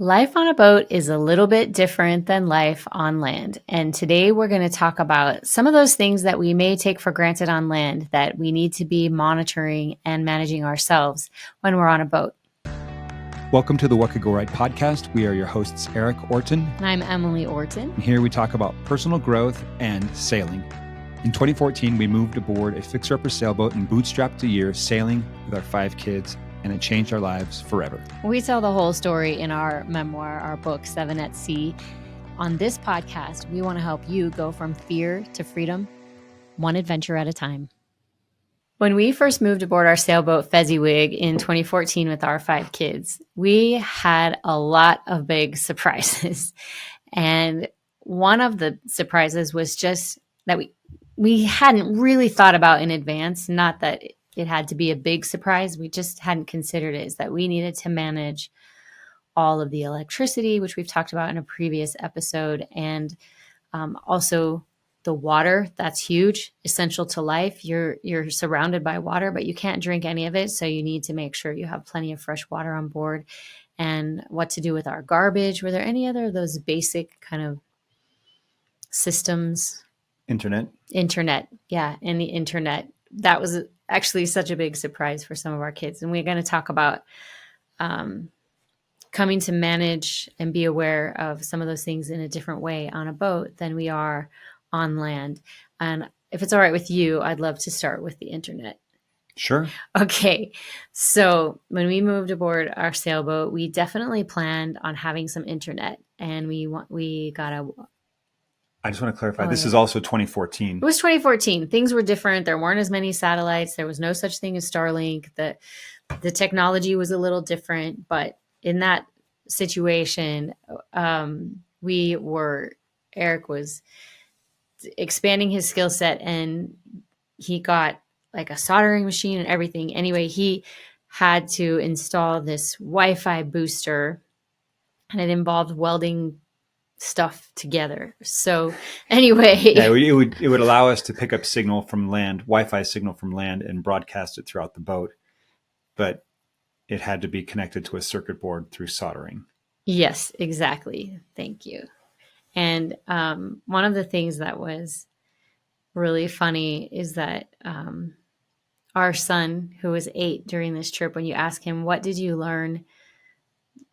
Life on a boat is a little bit different than life on land. And today we're going to talk about some of those things that we may take for granted on land that we need to be monitoring and managing ourselves when we're on a boat. Welcome to the What Could Go Right podcast. We are your hosts, Erik, Orton. And I'm Emily Orton. And here we talk about personal growth and sailing. In 2014, we moved aboard a fixer-upper sailboat and bootstrapped a year sailing with our 5 kids, and it changed our lives forever. We tell the whole story in our memoir, our book, 7 at Sea. On this podcast, we want to help you go from fear to freedom, one adventure at a time. When we first moved aboard our sailboat Fezziwig in 2014 with our 5 kids, we had a lot of big surprises. And one of the surprises was just that we hadn't really thought about in advance, not that it had to be a big surprise. We just hadn't considered it, is that we needed to manage all of the electricity, which we've talked about in a previous episode, and also the water. That's huge, essential to life. You're surrounded by water, but you can't drink any of it. So you need to make sure you have plenty of fresh water on board, and what to do with our garbage. Were there any other of those basic kind of systems? Internet. Yeah. And the internet. That was actually such a big surprise for some of our kids. And we're going to talk about coming to manage and be aware of some of those things in a different way on a boat than we are on land. And if it's all right with you, I'd love to start with the internet. Sure. Okay. So when we moved aboard our sailboat, we definitely planned on having some internet, and we got I just want to clarify, this is also 2014. It was 2014. Things were different. There weren't as many satellites. There was no such thing as Starlink. The technology was a little different. But in that situation, Erik was expanding his skill set, and he got like a soldering machine and everything. Anyway, he had to install this Wi-Fi booster, and it involved welding stuff together. So anyway, it would allow us to pick up signal from land, Wi-Fi signal from land, and broadcast it throughout the boat, but it had to be connected to a circuit board through soldering. Yes, exactly. Thank you. And one of the things that was really funny is that our son, who was 8 during this trip, when you ask him, what did you learn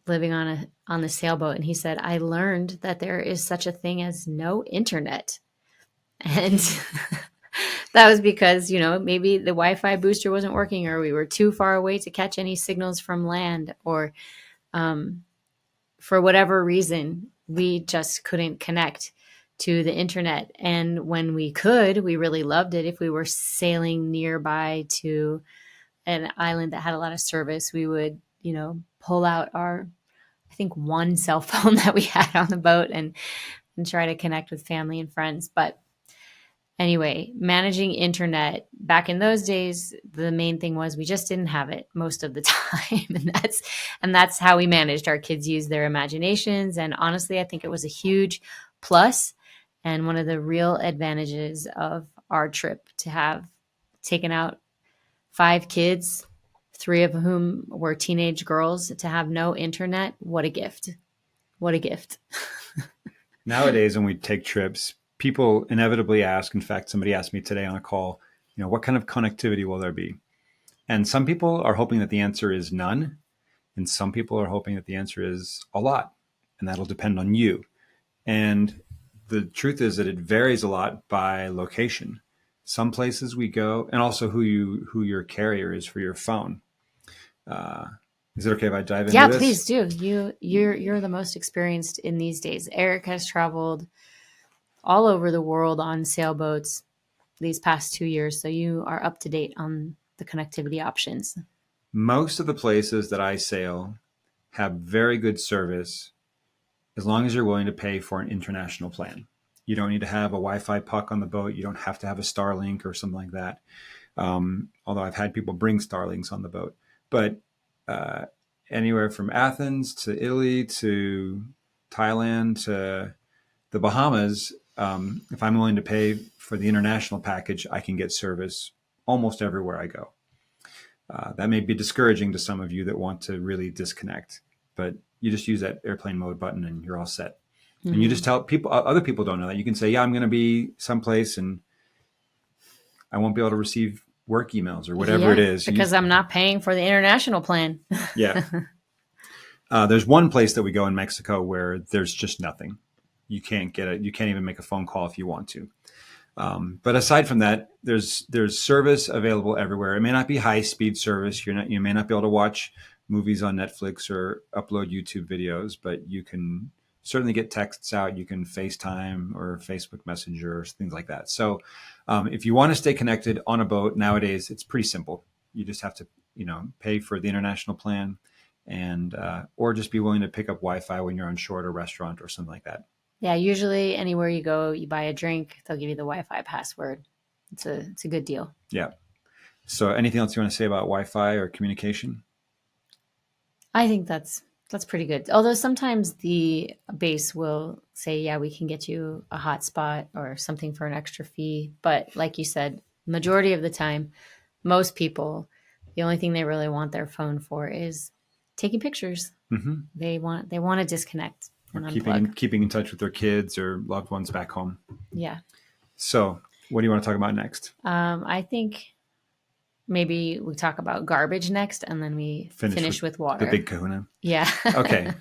living on the sailboat? And he said, I learned that there is such a thing as no internet. And that was because, maybe the Wi-Fi booster wasn't working, or we were too far away to catch any signals from land, or for whatever reason, we just couldn't connect to the internet. And when we could, we really loved it. If we were sailing nearby to an island that had a lot of service, we would, pull out our, I think, one cell phone that we had on the boat and try to connect with family and friends. But anyway, managing internet back in those days, the main thing was we just didn't have it most of the time. And that's how we managed. Our kids used their imaginations. And honestly, I think it was a huge plus and one of the real advantages of our trip to have taken out 5 kids, 3 of whom were teenage girls, to have no internet. What a gift. What a gift. Nowadays, when we take trips, people inevitably ask, in fact, somebody asked me today on a call, what kind of connectivity will there be? And some people are hoping that the answer is none. And some people are hoping that the answer is a lot. And that'll depend on you. And the truth is that it varies a lot by location. Some places we go, and also who your carrier is for your phone. Is it okay if I dive into this? Yeah, please do. You're the most experienced in these days. Erik has traveled all over the world on sailboats these past 2 years, so you are up to date on the connectivity options. Most of the places that I sail have very good service as long as you're willing to pay for an international plan. You don't need to have a Wi-Fi puck on the boat. You don't have to have a Starlink or something like that. Although I've had people bring Starlinks on the boat. But anywhere from Athens to Italy to Thailand to the Bahamas, if I'm willing to pay for the international package, I can get service almost everywhere I go. That may be discouraging to some of you that want to really disconnect, but You just use that airplane mode button and you're all set. And you Mm-hmm. just tell people, other people don't know that. You can say, yeah, I'm going to be someplace and I won't be able to receive work emails or whatever it Yeah, is. because I'm not paying for the international plan. Yeah. There's one place that we go in Mexico where there's just nothing. You can't get it. You can't even make a phone call if you want to. But aside from that, there's service available everywhere. It may not be high speed service. You may not be able to watch movies on Netflix or upload YouTube videos, but you can certainly get texts out. You can FaceTime or Facebook Messenger or things like that. So if you want to stay connected on a boat nowadays, it's pretty simple. You just have to pay for the international plan, and or just be willing to pick up Wi-Fi when you're on shore at a restaurant or something like that. Yeah, usually anywhere you go, you buy a drink, they'll give you the Wi-Fi password. It's a good deal. Yeah. So anything else you want to say about Wi-Fi or communication? I think that's pretty good. Although sometimes the base will say, "Yeah, we can get you a hotspot or something for an extra fee." But like you said, majority of the time, most people, the only thing they really want their phone for is taking pictures. Mm-hmm. They want to disconnect Or and keeping unplug. keeping in touch with their kids or loved ones back home. Yeah. So what do you want to talk about next? I think maybe we talk about garbage next, and then we Finish with finish with the water. big kahuna. Yeah. Okay.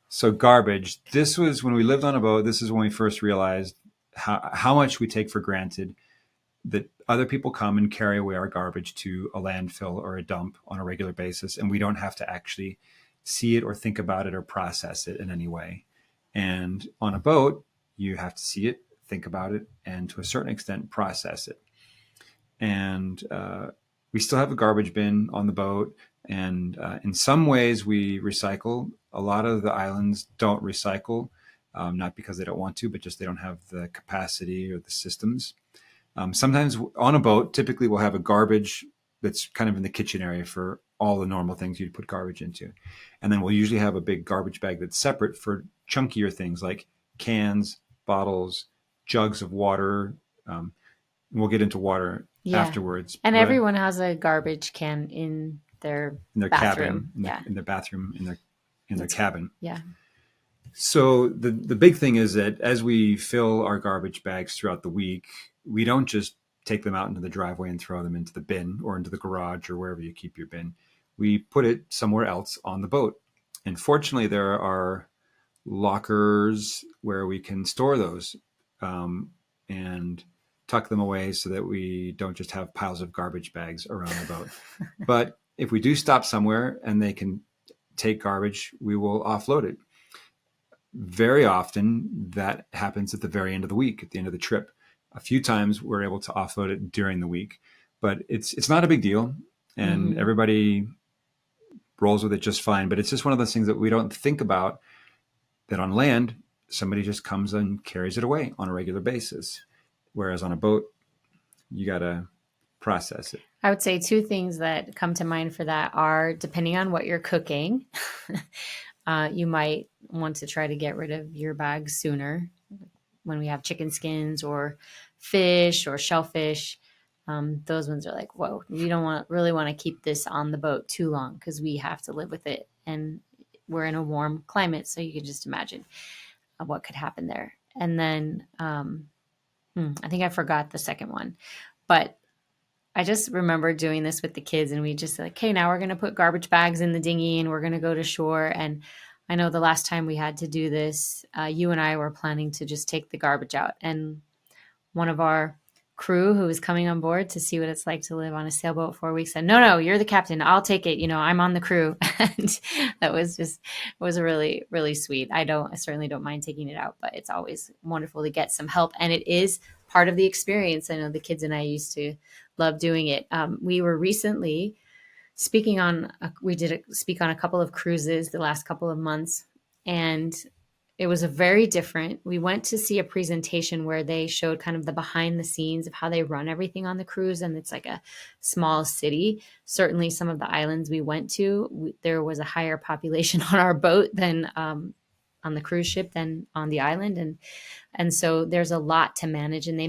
So garbage. This was when we lived on a boat. This is when we first realized how much we take for granted that other people come and carry away our garbage to a landfill or a dump on a regular basis, and we don't have to actually see it or think about it or process it in any way. And on a boat, you have to see it, think about it, and to a certain extent, process it. And we still have a garbage bin on the boat. And in some ways, we recycle. A lot of the islands don't recycle, not because they don't want to, but just they don't have the capacity or the systems. Sometimes on a boat, typically we'll have a garbage that's kind of in the kitchen area for all the normal things you'd put garbage into. And then we'll usually have a big garbage bag that's separate for chunkier things like cans, bottles, jugs of water. We'll get into water Yeah. afterwards, And but everyone has a garbage can in their in their cabin, bathroom. Yeah. in their bathroom, in their It's, cabin. yeah. So the big thing is that as we fill our garbage bags throughout the week, we don't just take them out into the driveway and throw them into the bin or into the garage or wherever you keep your bin. We put it somewhere else on the boat. And fortunately, there are lockers where we can store those and tuck them away so that we don't just have piles of garbage bags around the boat. But if we do stop somewhere and they can take garbage, we will offload it. Very often that happens at the very end of the week, at the end of the trip. A few times we're able to offload it during the week, but it's not a big deal, and Hmm. everybody rolls with it just fine. But it's just one of those things that we don't think about, that on land somebody just comes and carries it away on a regular basis, whereas on a boat you got to process it. I would say two things that come to mind for that are depending on what you're cooking, you might want to try to get rid of your bags sooner when we have chicken skins or fish or shellfish. Those ones are like, whoa, we don't really want to keep this on the boat too long because we have to live with it. And we're in a warm climate, so you can just imagine what could happen there. And then I think I forgot the second one, but I just remember doing this with the kids, and we just like, okay, now we're going to put garbage bags in the dinghy and we're going to go to shore. And I know the last time we had to do this, you and I were planning to just take the garbage out. And one of our crew who was coming on board to see what it's like to live on a sailboat for a week said, no, you're the captain. I'll take it. I'm on the crew. And that was really, really sweet. I certainly don't mind taking it out, but it's always wonderful to get some help. And it is part of the experience. I know the kids and I used to love doing it. We were recently speak on a couple of cruises the last couple of months, and it was a very different. We went to see a presentation where they showed kind of the behind the scenes of how they run everything on the cruise, and it's like a small city. Certainly, some of the islands we went to, there was a higher population on our boat than on the cruise ship than on the island, and so there's a lot to manage, and they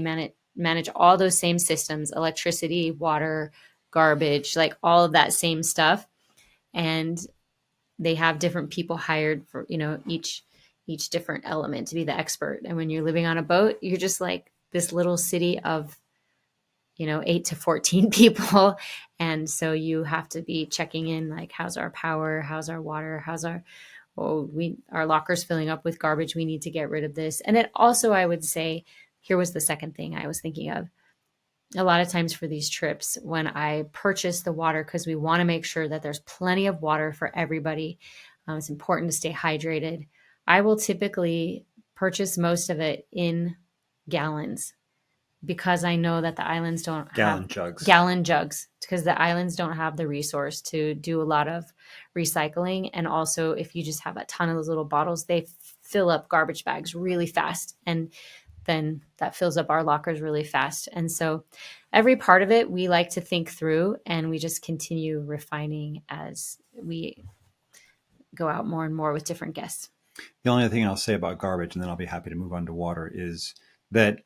manage all those same systems: electricity, water, garbage, like all of that same stuff. And they have different people hired for, each different element to be the expert. And when you're living on a boat, you're just like this little city of 8 to 14 people. And so you have to be checking in, like, how's our power? How's our water? Our locker's filling up with garbage. We need to get rid of this. And it also, I would say, here was the second thing I was thinking of. A lot of times for these trips, when I purchase the water, because we want to make sure that there's plenty of water for everybody, it's important to stay hydrated. I will typically purchase most of it in gallons, because I know that the islands don't Gallon have jugs. gallon jugs, because the islands don't have the resource to do a lot of recycling. And also, if you just have a ton of those little bottles, they fill up garbage bags really fast. And then that fills up our lockers really fast. And so every part of it, we like to think through, and we just continue refining as we go out more and more with different guests. The only other thing I'll say about garbage, and then I'll be happy to move on to water, is that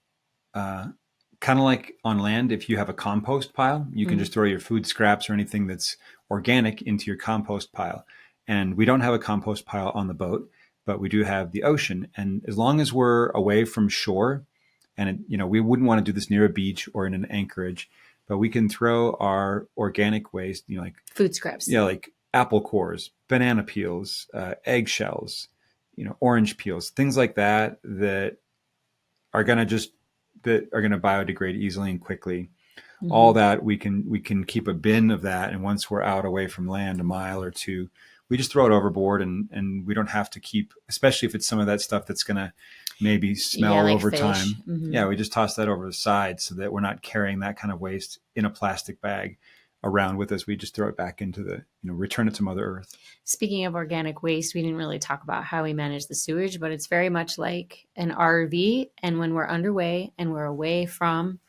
kind of like on land, if you have a compost pile, you can just throw your food scraps or anything that's organic into your compost pile. And we don't have a compost pile on the boat, but we do have the ocean. And as long as we're away from shore, and we wouldn't want to do this near a beach or in an anchorage, but we can throw our organic waste, like food scraps, like apple cores, banana peels, eggshells, orange peels, things like that are going to biodegrade easily and quickly. Mm-hmm. All that we can keep a bin of that, and once we're out away from land a mile or two, we just throw it overboard, and we don't have to keep, especially if it's some of that stuff that's going to maybe smell over fish. Time. Mm-hmm. Yeah, we just toss that over the side so that we're not carrying that kind of waste in a plastic bag around with us. We just throw it back into return it to Mother Earth. Speaking of organic waste, we didn't really talk about how we manage the sewage, but it's very much like an RV. And when we're underway and we're away from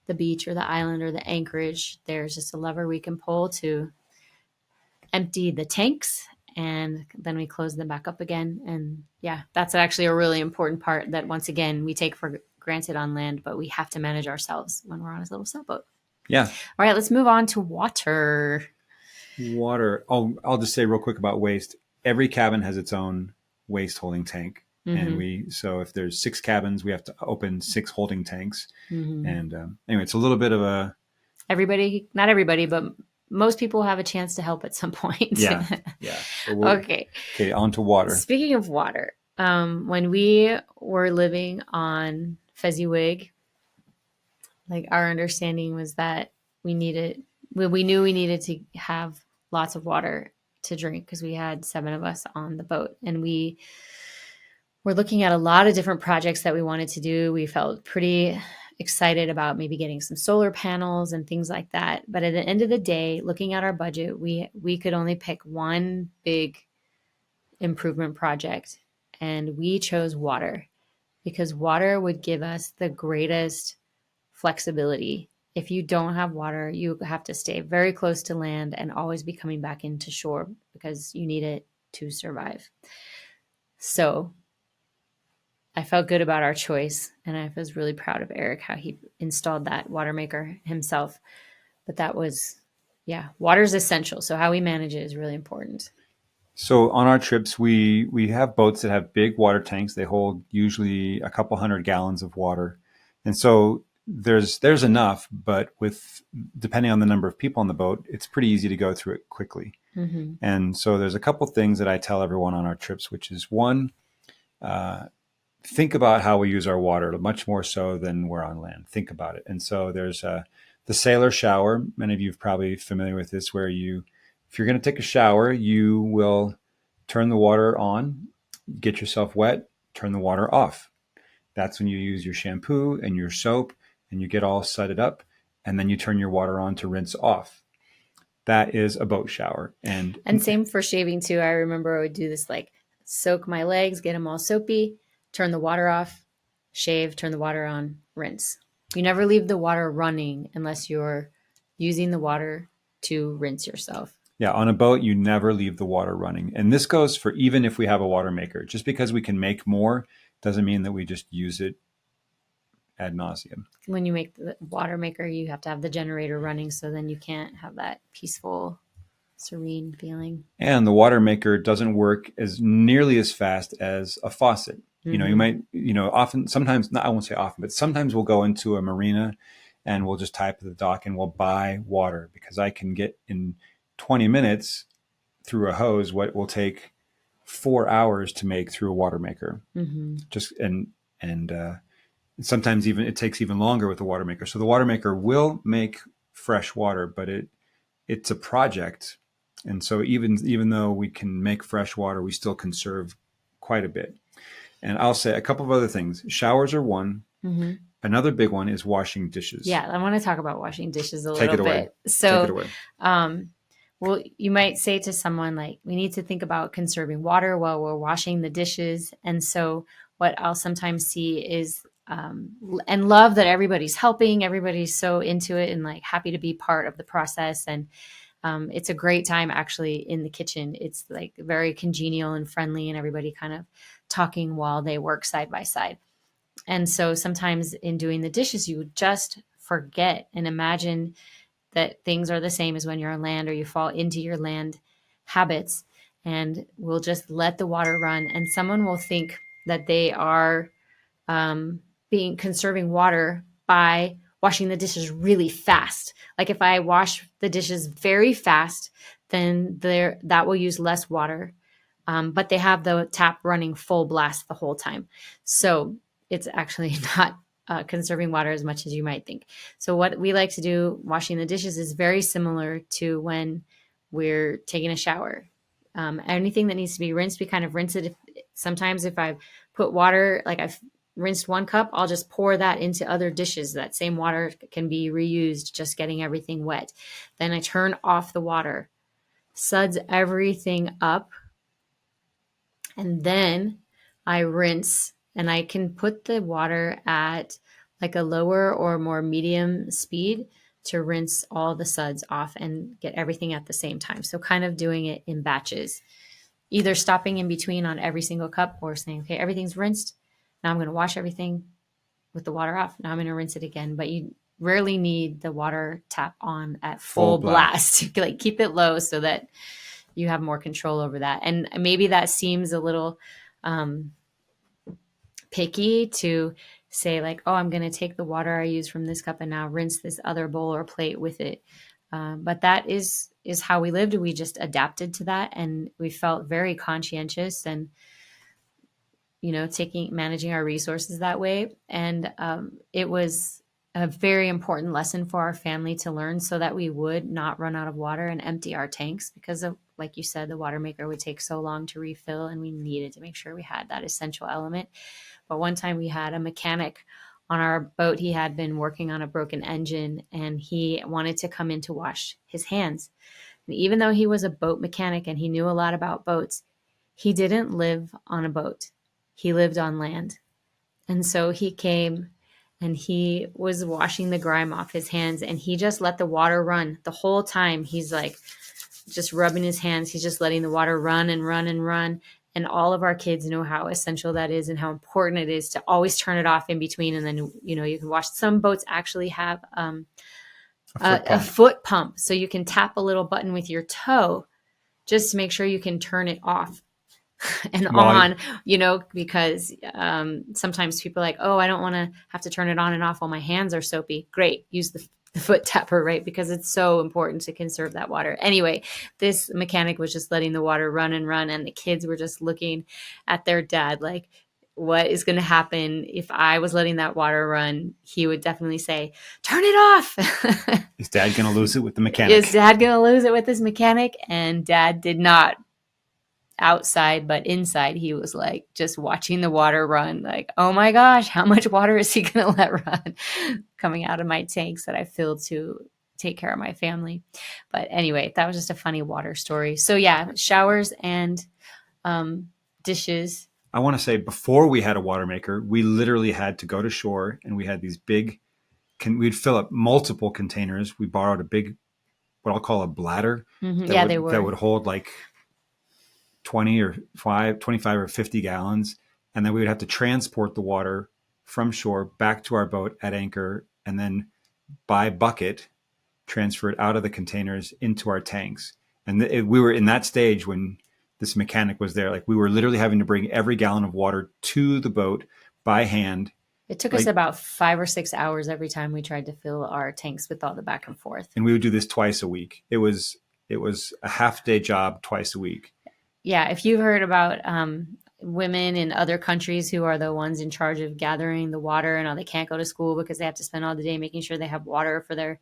the beach or the island or the anchorage, there's just a lever we can pull to empty the tanks, and then we close them back up again. And yeah, that's actually a really important part that, once again, we take for granted on land, but we have to manage ourselves when we're on a little sailboat. Yeah. All right, let's move on to water. Oh, I'll just say real quick about waste. Every cabin has its own waste holding tank. Mm-hmm. And so if there's 6 cabins, we have to open 6 holding tanks. Mm-hmm. And anyway, it's a little bit of a... not everybody, but most people have a chance to help at some point. Yeah. So okay, on to water. Speaking of water, when we were living on Fezziwig, like, our understanding was that we knew we needed to have lots of water to drink, because we had 7 of us on the boat, and we were looking at a lot of different projects that we wanted to do. We felt pretty excited about maybe getting some solar panels and things like that. But at the end of the day, looking at our budget, we could only pick one big improvement project, and we chose water, because water would give us the greatest flexibility. If you don't have water, you have to stay very close to land and always be coming back into shore, because you need it to survive. So I felt good about our choice, and I was really proud of Erik, how he installed that water maker himself. But that was, water is essential. So how we manage it is really important. So on our trips, we have boats that have big water tanks. They hold usually a couple 100 gallons of water. And so there's enough, but depending on the number of people on the boat, it's pretty easy to go through it quickly. Mm-hmm. And so there's a couple things that I tell everyone on our trips, which is, one, think about how we use our water, much more so than we're on land. Think about it. And so there's the sailor shower. Many of you are probably familiar with this, where if you're going to take a shower, you will turn the water on, get yourself wet, turn the water off. That's when you use your shampoo and your soap, and you get all sudded up, and then you turn your water on to rinse off. That is a boat shower. And same for shaving too. I remember I would do this, like, soak my legs, get them all soapy, turn the water off, shave, turn the water on, rinse. You never leave the water running unless you're using the water to rinse yourself. Yeah, on a boat, you never leave the water running. And this goes for even if we have a water maker. Just because we can make more doesn't mean that we just use it ad nauseum. When you make the water maker, you have to have the generator running, so then you can't have that peaceful serene feeling. And the water maker doesn't work as nearly as fast as a faucet. You Mm-hmm. might, often, sometimes, not, I won't say often, but sometimes we'll go into a marina and we'll just type at the dock and we'll buy water, because I can get in 20 minutes through a hose what will take 4 hours to make through a water maker. Mm-hmm. Just, and sometimes even it takes even longer with the water maker. So the water maker will make fresh water, but it's a project. And so even though we can make fresh water, we still conserve quite a bit. And I'll say a couple of other things. Showers are one. Mm-hmm. Another big one is washing dishes. Yeah, I want to talk about washing dishes a Take little it away. bit. Take it So, away. well, you might say to someone like, we need to think about conserving water while we're washing the dishes. And so, what I'll sometimes see is, and love that everybody's helping, everybody's so into it and like happy to be part of the process. And it's a great time actually in the kitchen. It's like very congenial and friendly, and everybody kind of talking while they work side by side. And so sometimes in doing the dishes, you just forget and imagine that things are the same as when you're on land, or you fall into your land habits, and we'll just let the water run. And someone will think that they are being conserving water by washing the dishes really fast. Like if I wash the dishes very fast, then that will use less water. But they have the tap running full blast the whole time. So it's actually not conserving water as much as you might think. So what we like to do washing the dishes is very similar to when we're taking a shower. Anything that needs to be rinsed, we kind of rinse it. Sometimes if I've put water, like I've rinsed one cup, I'll just pour that into other dishes. That same water can be reused, just getting everything wet. Then I turn off the water, suds everything up, and then I rinse, and I can put the water at like a lower or more medium speed to rinse all the suds off and get everything at the same time. So kind of doing it in batches, either stopping in between on every single cup or saying, okay, everything's rinsed. Now I'm going to wash everything with the water off. Now I'm going to rinse it again. But you rarely need the water tap on at full blast. Like keep it low so that you have more control over that. And maybe that seems a little picky to say like, oh, I'm going to take the water I use from this cup and now rinse this other bowl or plate with it. But that is how we lived. We just adapted to that, and we felt very conscientious and managing our resources that way. And it was a very important lesson for our family to learn, so that we would not run out of water and empty our tanks, because of, like you said, the water maker would take so long to refill, and we needed to make sure we had that essential element. But one time we had a mechanic on our boat. He had been working on a broken engine, and he wanted to come in to wash his hands. And even though he was a boat mechanic and he knew a lot about boats, he didn't live on a boat. He lived on land. And so he came and he was washing the grime off his hands, and he just let the water run the whole time. He's like just rubbing his hands. He's just letting the water run and run and run. And all of our kids know how essential that is and how important it is to always turn it off in between. And then, you can wash. Some boats actually have a foot pump. So you can tap a little button with your toe just to make sure you can turn it off and on, because sometimes people are like, oh, I don't want to have to turn it on and off while my hands are soapy. Great. Use the foot tapper, right? Because it's so important to conserve that water. Anyway, this mechanic was just letting the water run and run, and the kids were just looking at their dad like, what is going to happen if I was letting that water run? He would definitely say, turn it off. Is dad going to lose it with the mechanic? Is dad going to lose it with this mechanic? And dad did not. Outside, but inside he was like just watching the water run, like, oh my gosh, how much water is he gonna let run coming out of my tanks that I filled to take care of my family. But anyway, that was just a funny water story. So yeah, showers and dishes. I want to say, before we had a water maker, we literally had to go to shore, and we had these big we'd fill up multiple containers. We borrowed a big, what I'll call a bladder, they were, that would hold like 25 or 50 gallons. And then we would have to transport the water from shore back to our boat at anchor, and then by bucket transfer it out of the containers into our tanks. And we were in that stage when this mechanic was there. Like we were literally having to bring every gallon of water to the boat by hand. It took us Like, about 5 or 6 hours every time we tried to fill our tanks with all the back and forth. and we would do this twice a week. It was a half day job twice a week. Yeah, if you've heard about women in other countries who are the ones in charge of gathering the water, and they can't go to school because they have to spend all the day making sure they have water for their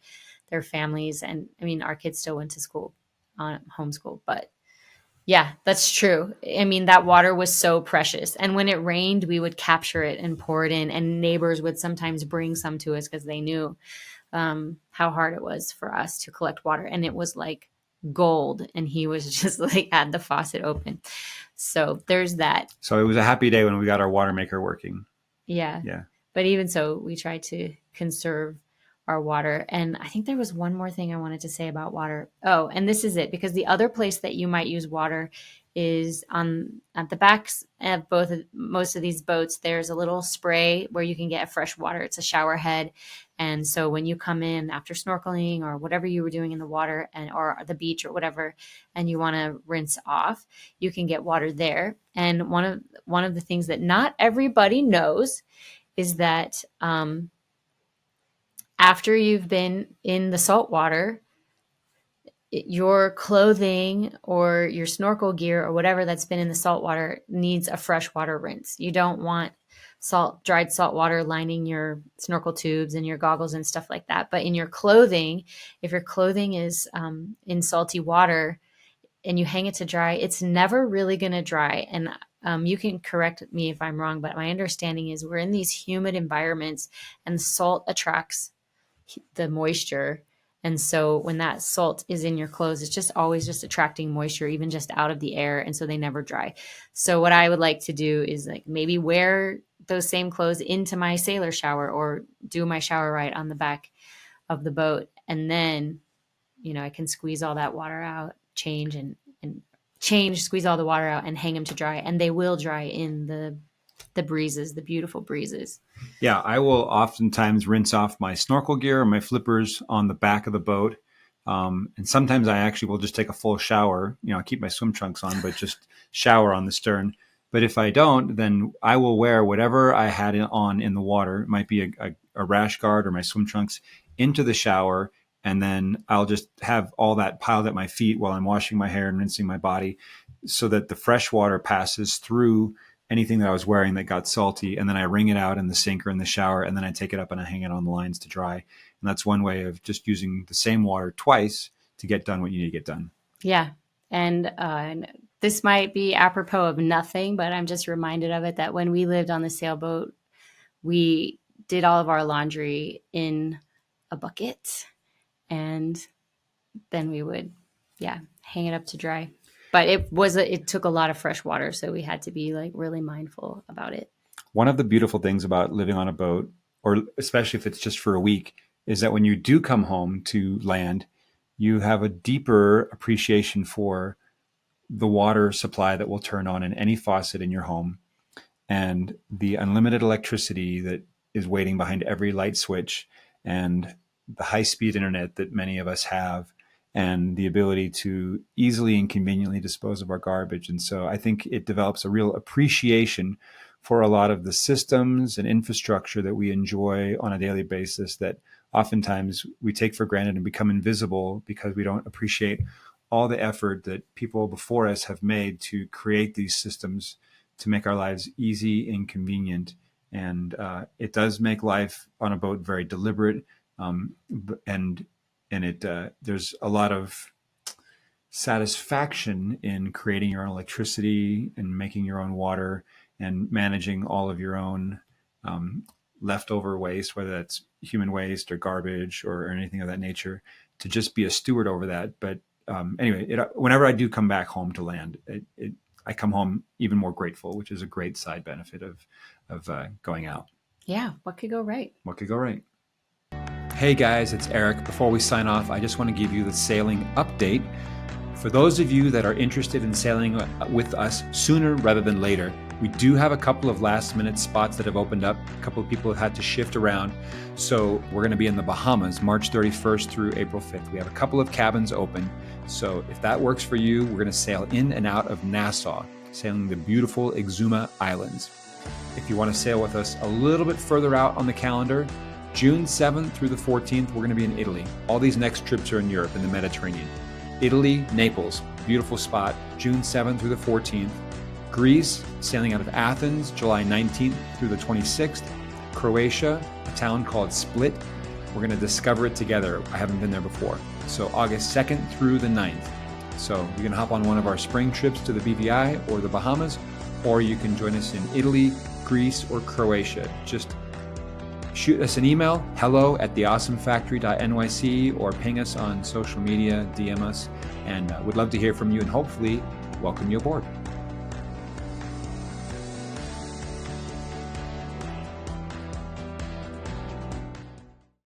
families. And I mean, our kids still went to school on homeschool, but yeah, that's true. I mean, that water was so precious. And when it rained, we would capture it and pour it in. And neighbors would sometimes bring some to us because they knew how hard it was for us to collect water. And it was like gold. And he was just like had the faucet open. So there's that. So it was a happy day when we got our water maker working. Yeah. Yeah. But even so, we tried to conserve our water. And I think there was one more thing I wanted to say about water. Oh, and this is it, because the other place that you might use water is at the backs of most of these boats. There's a little spray where you can get fresh water. It's a shower head. And so when you come in after snorkeling or whatever you were doing in the water or the beach or whatever, and you want to rinse off, you can get water there. And one of the things that not everybody knows is that after you've been in the salt water, your clothing or your snorkel gear or whatever that's been in the salt water needs a freshwater rinse. You don't want dried salt water lining your snorkel tubes and your goggles and stuff like that. But in your clothing, if your clothing is in salty water and you hang it to dry, it's never really going to dry. And you can correct me if I'm wrong, but my understanding is we're in these humid environments and salt attracts the moisture. And so when that salt is in your clothes, it's just always just attracting moisture, even just out of the air. And so they never dry. So what I would like to do is like maybe wear those same clothes into my sailor shower or do my shower right on the back of the boat. And then, I can squeeze all that water out, squeeze all the water out and hang them to dry. And they will dry in the breezes, the beautiful breezes. Yeah, I will oftentimes rinse off my snorkel gear or my flippers on the back of the boat. And sometimes I actually will just take a full shower. I keep my swim trunks on, but just shower on the stern. But if I don't, then I will wear whatever I had on in the water. It might be a rash guard or my swim trunks into the shower. And then I'll just have all that piled at my feet while I'm washing my hair and rinsing my body so that the fresh water passes through anything that I was wearing that got salty. And then I wring it out in the sink or in the shower. And then I take it up and I hang it on the lines to dry. And that's one way of just using the same water twice to get done what you need to get done. Yeah. And this might be apropos of nothing, but I'm just reminded of it that when we lived on the sailboat, we did all of our laundry in a bucket and then we would, hang it up to dry. But it took a lot of fresh water, so we had to be like really mindful about it. One of the beautiful things about living on a boat, or especially if it's just for a week, is that when you do come home to land, you have a deeper appreciation for the water supply that will turn on in any faucet in your home and the unlimited electricity that is waiting behind every light switch and the high-speed internet that many of us have and the ability to easily and conveniently dispose of our garbage. And so I think it develops a real appreciation for a lot of the systems and infrastructure that we enjoy on a daily basis that oftentimes we take for granted and become invisible because we don't appreciate all the effort that people before us have made to create these systems to make our lives easy and convenient. And it does make life on a boat very deliberate, and there's a lot of satisfaction in creating your own electricity and making your own water and managing all of your own leftover waste, whether that's human waste or garbage or anything of that nature, to just be a steward over that. But anyway, whenever I do come back home to land, I come home even more grateful, which is a great side benefit of going out. Yeah, what could go right? What could go right? Hey guys, it's Erik. Before we sign off, I just want to give you the sailing update. For those of you that are interested in sailing with us sooner rather than later, We do have a couple of last minute spots that have opened up. A couple of people have had to shift around. So we're going to be in the Bahamas, March 31st through April 5th. We have a couple of cabins open. So if that works for you, we're going to sail in and out of Nassau, sailing the beautiful Exuma Islands. If you want to sail with us a little bit further out on the calendar, June 7th through the 14th, we're going to be in Italy. All these next trips are in Europe, in the Mediterranean. Italy, Naples, beautiful spot, June 7th through the 14th. Greece, sailing out of Athens, July 19th through the 26th. Croatia, a town called Split. We're going to discover it together. I haven't been there before. So August 2nd through the 9th. So you can hop on one of our spring trips to the BVI or the Bahamas, or you can join us in Italy, Greece, or Croatia. Just shoot us an email, hello@theawesomefactory.nyc, or ping us on social media, DM us, and we'd love to hear from you and hopefully welcome you aboard.